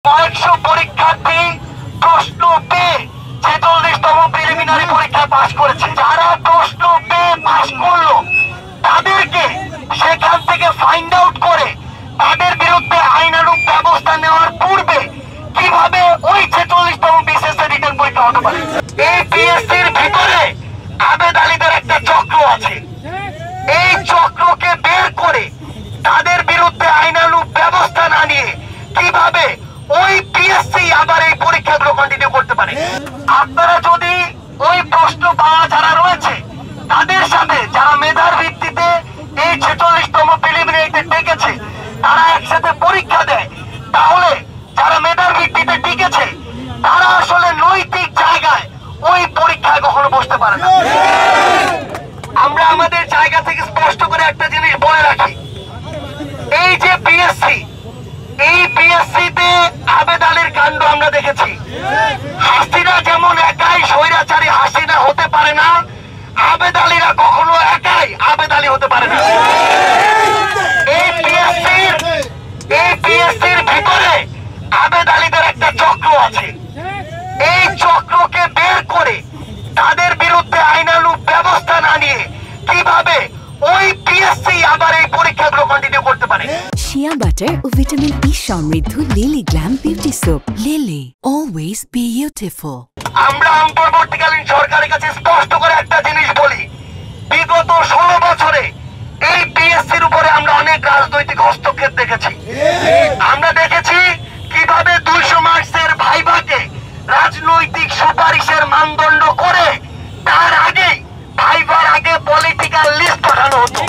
কয়েকশো পরীক্ষার্থী প্রশ্ন পেয়ে ৪৬তম প্রিলিমিনারি পরীক্ষা পাশ করেছে। যারা প্রশ্ন পেয়ে পাশ করলো তাদেরকে সেখান থেকে ফাইন্ড আউট করে তাদের বিরুদ্ধে আইনানুগ ব্যবস্থা নেওয়ার পূর্বে কিভাবে ওই ৪৬তম বিসিএস রিটার্ন পরীক্ষা হতে পারে। এই পিএসসির ভিতরে আবেদ আলীদের একটা চক্র আছে। এই চক্রকে বের করে তাদের বিরুদ্ধে আইনানুগ ব্যবস্থা না নিয়ে কিভাবে ওই পিএসসি আবার এই পরীক্ষাগুলো কন্টিনিউ করতে পারে। আপনারা যদি ওই প্রশ্ন পাওয়া যারা রয়েছে তাদের সাথে যারা মেধার ভিত্তিতে এই ৪৬তম প্রিলিমিনারিতে টিকেছে তারা একসাথে পরীক্ষা দেয়, তাহলে যারা মেধার ভিত্তিতে টিকেছে তারা আসলে নৈতিক জায়গায় ওই পরীক্ষায় কখনো বসতে পারে না। আমরা আমাদের জায়গা থেকে স্পষ্ট করে একটা জিনিস বলে রাখি, এই যে পিএসসি, এই পিএসসিতে আবেদ আলীর কাণ্ড আমরা দেখেছি। হাসিনা যেমন একাই স্বৈরাচারী হাসিনা হতে পারে না, আবেদ আলীরা কখনো একাই আবেদ আলী হতে পারে না। এই পিএসসির ভিতরে আবেদ আলীদের একটা চক্র আছে। এই চক্রকে বের করে তাদের বিরুদ্ধে আইনানুগ ব্যবস্থা না নিয়ে কিভাবে ওই পিএসসি আবার এই পরীক্ষাগুলো কন্টিনিউ করতে পারে। শিয়া বাটার ও ভিটামিন ই সমৃদ্ধ lily glam beauty soap. Lily, always beautiful. আমরা অন্তর্বর্তীকালীন সরকারের কাছে স্পষ্ট করে একটা জিনিস বলি, বিগত ১৬ বছরে এই পিএসসির উপরে আমরা অনেক রাজনৈতিক হস্তক্ষেপ দেখেছি। আমরা দেখেছি কিভাবে ২০০ মার্কসের ভাইভাকে রাজনৈতিক সুপারিশের মানদণ্ড করে তার আগে ভাইভার আগে পলিটিক্যাল লিস্ট পাঠানো হতো।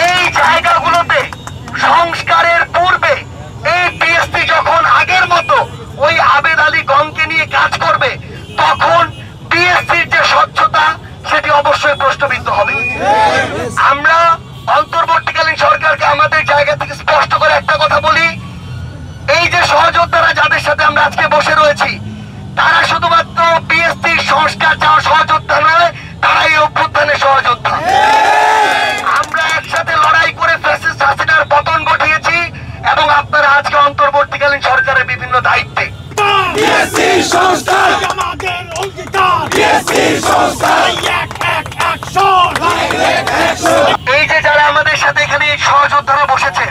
এই জায়গাগুলোতে সংস্কারের পূর্বে এই পিএসসি যখন আগের মতো ওই আবেদ আলী গণকে নিয়ে কাজ করবে তখন পিএসসির যে স্বচ্ছতা সেটি অবশ্যই প্রশ্নবিদ্ধ হবে। আমরা অন্তর্বর্তীকালীন সরকারকে আমাদের জায়গা থেকে স্পষ্ট করে একটা কথা বলি, এই যে সহযোদ্ধারা যাদের সাথে আমরা আজকে বসে রয়েছি তারা শুধুমাত্র পিএসসির সংস্কার চাওয়া সহযোদ্ধা নয়, তারা এই অভ্যুত্থানের সহযোদ্ধা। আমরা একসাথে লড়াই করে ফ্যাসিস্ট হাসিনার পতন ঘটিয়েছি এবং আপনারা আজকে অন্তর্বর্তীকালীন সরকারের বিভিন্ন দায়িত্বে। এই যে যারা আমাদের সাথে এখানে সহযোদ্ধারা বসেছে